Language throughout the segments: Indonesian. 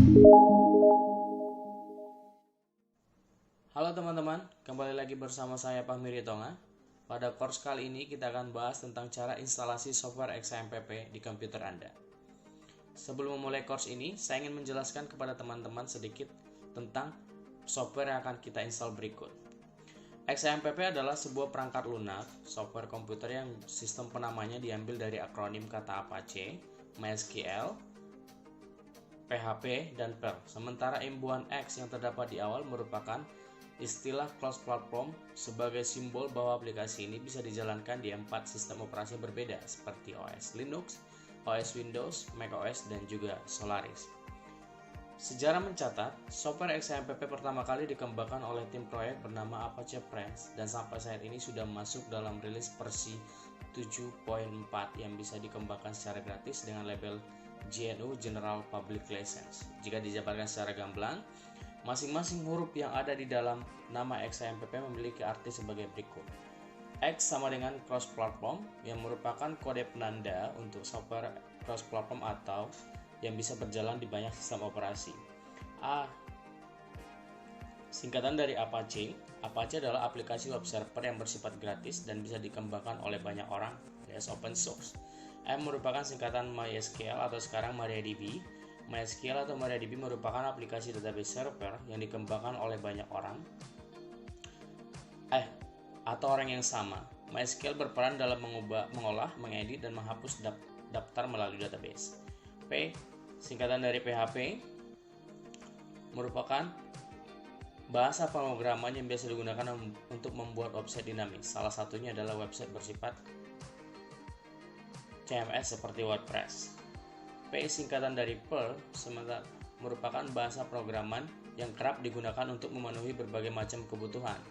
Halo teman-teman, kembali lagi bersama saya Fahmi Ritonga. Pada course kali ini kita akan bahas tentang cara instalasi software XAMPP di komputer Anda. Sebelum memulai course ini, saya ingin menjelaskan kepada teman-teman sedikit tentang software yang akan kita install berikut. XAMPP adalah sebuah perangkat lunak, software komputer yang sistem penamanya diambil dari akronim kata Apache, MySQL, PHP, dan Perl. Sementara imbuhan X yang terdapat di awal merupakan istilah cross platform sebagai simbol bahwa aplikasi ini bisa dijalankan di 4 sistem operasi berbeda seperti OS Linux, OS Windows, macOS, dan juga Solaris. Sejarah mencatat, software XAMPP pertama kali dikembangkan oleh tim proyek bernama Apache Friends dan sampai saat ini sudah masuk dalam rilis versi 7.4 yang bisa dikembangkan secara gratis dengan label GNU General Public License. Jika dijabarkan secara gamblang, masing-masing huruf yang ada di dalam nama XAMPP memiliki arti sebagai berikut. X sama dengan cross platform yang merupakan kode penanda untuk software cross platform atau yang bisa berjalan di banyak sistem operasi. A, singkatan dari Apache. Apache adalah aplikasi web server yang bersifat gratis dan bisa dikembangkan oleh banyak orang alias open source. M merupakan singkatan MySQL atau sekarang MariaDB. MySQL atau MariaDB merupakan aplikasi database server yang dikembangkan oleh banyak orang atau orang yang sama. MySQL berperan dalam mengolah, mengedit, dan menghapus daftar melalui database. P, singkatan dari PHP, merupakan bahasa pemrograman yang biasa digunakan untuk membuat website dinamis. Salah satunya adalah website bersifat CMS seperti WordPress. P, singkatan dari Perl, merupakan bahasa programan yang kerap digunakan untuk memenuhi berbagai macam kebutuhan.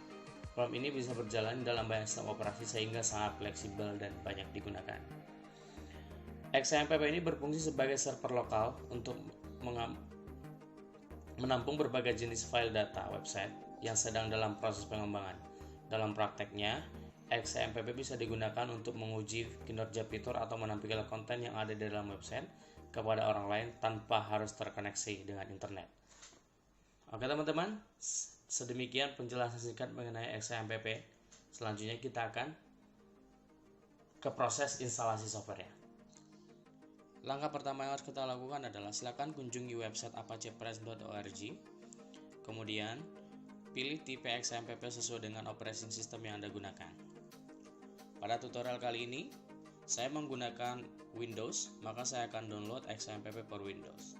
Program ini bisa berjalan dalam banyak sistem operasi sehingga sangat fleksibel dan banyak digunakan. XAMPP ini berfungsi sebagai server lokal untuk menampung berbagai jenis file data website yang sedang dalam proses pengembangan. Dalam prakteknya, XAMPP bisa digunakan untuk menguji kinerja fitur atau menampilkan konten yang ada di dalam website kepada orang lain tanpa harus terkoneksi dengan internet. Oke teman-teman, sedemikian penjelasan singkat mengenai XAMPP. Selanjutnya kita akan ke proses instalasi software-nya. Langkah pertama yang harus kita lakukan adalah silakan kunjungi website apachepress.org. Kemudian pilih tipe XAMPP sesuai dengan operating system yang Anda gunakan. Pada tutorial kali ini saya menggunakan Windows, maka saya akan download XAMPP for Windows.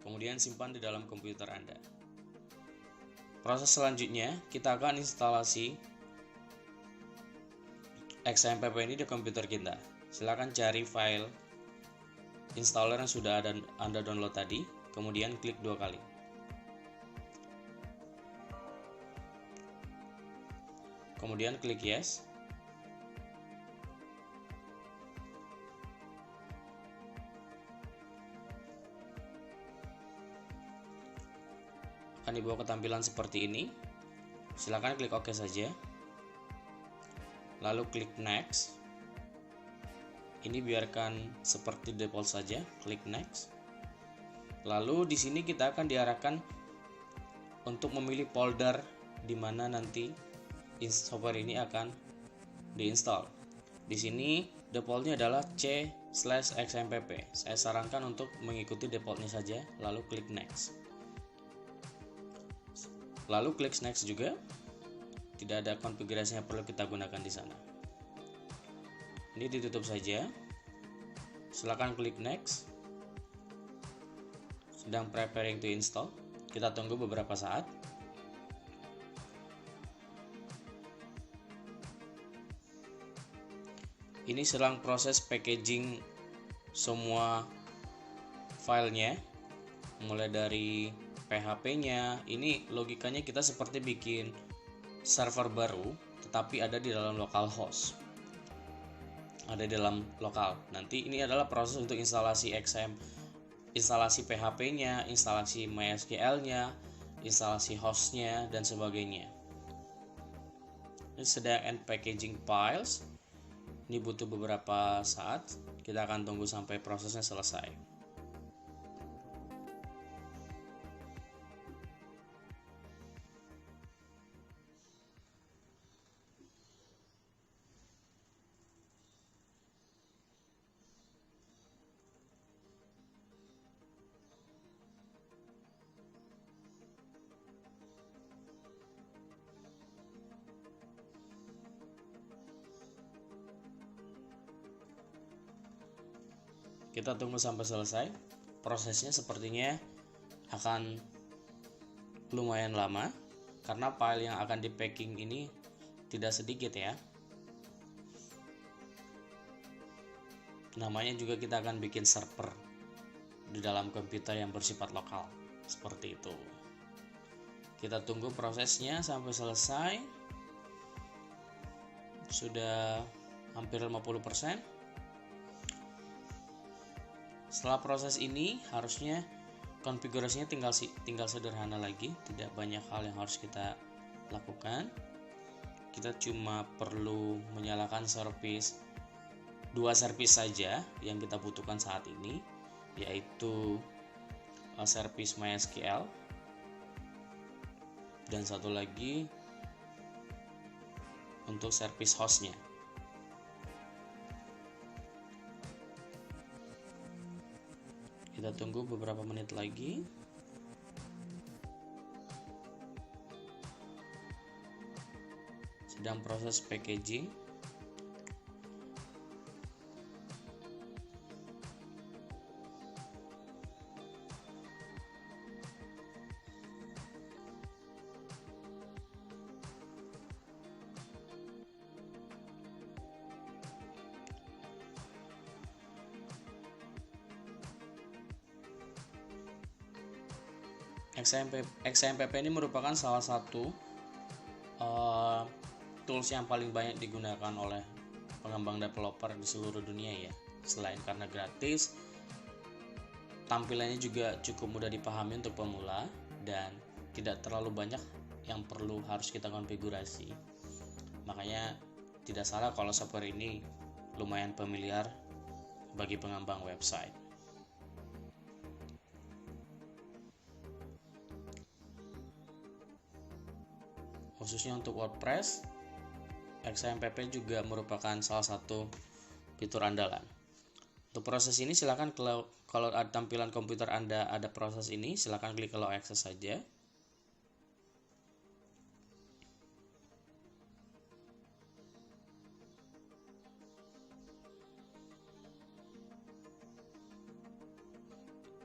Kemudian simpan di dalam komputer Anda. Proses selanjutnya, kita akan instalasi XAMPP ini di komputer kita. Silakan cari file installer yang sudah Anda download tadi, kemudian klik 2 kali. Kemudian klik yes. Akan dibawa ke tampilan seperti ini. Silakan klik OK saja. Lalu klik next. Ini biarkan seperti default saja, klik next. Lalu di sini kita akan diarahkan untuk memilih folder di mana nanti software ini akan diinstal. Di sini defaultnya adalah C/XAMPP. Saya sarankan untuk mengikuti defaultnya saja, lalu klik next. Lalu klik next juga. Tidak ada konfigurasi yang perlu kita gunakan di sana. Ini ditutup saja. Silakan klik next. Sedang preparing to install. Kita tunggu beberapa saat. Ini sedang proses packaging semua filenya, mulai dari PHP-nya. Ini logikanya kita seperti bikin server baru, tetapi ada di dalam localhost. Ada di dalam lokal. Nanti ini adalah proses untuk instalasi instalasi PHP-nya, instalasi MySQL-nya, instalasi host-nya, dan sebagainya. Ini sedang end packaging files. Ini butuh beberapa saat. Kita akan tunggu sampai prosesnya selesai. Kita tunggu sampai selesai. Prosesnya sepertinya akan lumayan lama karena file yang akan di packing ini tidak sedikit ya. Namanya juga kita akan bikin server di dalam komputer yang bersifat lokal seperti itu. Kita tunggu prosesnya sampai selesai. Sudah hampir 50%. Setelah proses ini harusnya konfigurasinya tinggal sederhana lagi, tidak banyak hal yang harus kita lakukan. Kita cuma perlu menyalakan dua service saja yang kita butuhkan saat ini, yaitu service MySQL dan satu lagi untuk service hostnya. Kita tunggu beberapa menit lagi. Sedang proses packaging. XAMPP ini merupakan salah satu tools yang paling banyak digunakan oleh pengembang developer di seluruh dunia ya. Selain karena gratis, tampilannya juga cukup mudah dipahami untuk pemula dan tidak terlalu banyak yang harus kita konfigurasi. Makanya tidak salah kalau software ini lumayan familiar bagi pengembang website. Khususnya untuk WordPress, XAMPP juga merupakan salah satu fitur andalan. Untuk proses ini silakan kalau ada tampilan komputer Anda ada proses ini, silakan klik allow access saja.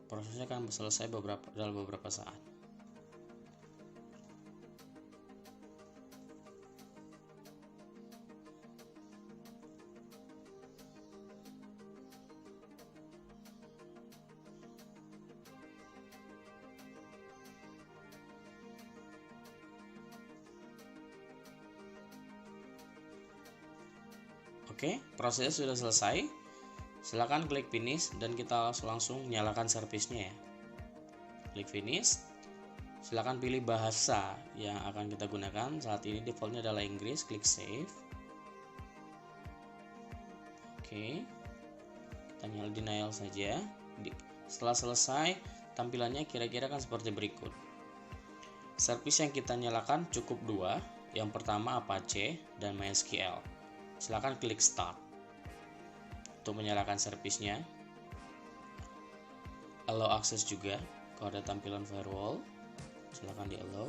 Prosesnya akan selesai dalam beberapa saat. Oke, prosesnya sudah selesai. Silakan klik finish dan kita langsung nyalakan servisnya ya. Klik finish. Silakan pilih bahasa yang akan kita gunakan. Saat ini defaultnya adalah Inggris. Klik save. Oke. Kita denial saja. Setelah selesai, tampilannya kira-kira kan seperti berikut. Servis yang kita nyalakan cukup dua. Yang pertama Apache dan MySQL. Silakan klik start untuk menyalakan servisnya. Allow access juga kalau ada tampilan firewall, silakan di allow.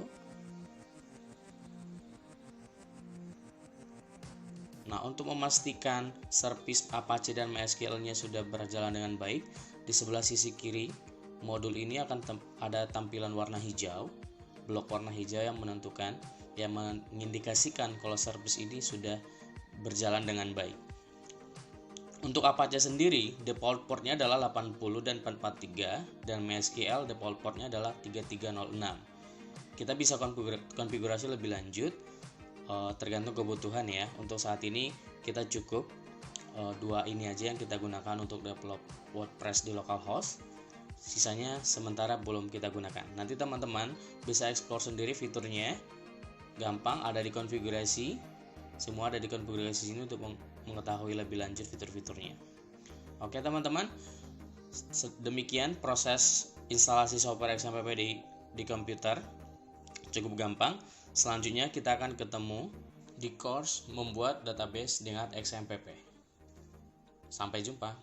Nah, untuk memastikan servis Apache dan MySQL-nya sudah berjalan dengan baik, di sebelah sisi kiri modul ini akan ada tampilan warna hijau, blok warna hijau yang mengindikasikan kalau servis ini sudah berjalan dengan baik. Untuk Apache sendiri, default portnya adalah 80 dan 443 dan MySQL default portnya adalah 3306. Kita bisa konfigurasi lebih lanjut tergantung kebutuhan ya. Untuk saat ini kita cukup dua ini aja yang kita gunakan untuk develop WordPress di localhost. Sisanya sementara belum kita gunakan. Nanti teman-teman bisa explore sendiri fiturnya. Gampang, ada di konfigurasi. Semua ada di konfigurasi sini untuk mengetahui lebih lanjut fitur-fiturnya. Oke teman-teman, demikian proses instalasi software XAMPP di komputer. Cukup gampang. Selanjutnya kita akan ketemu di course membuat database dengan XAMPP. Sampai jumpa.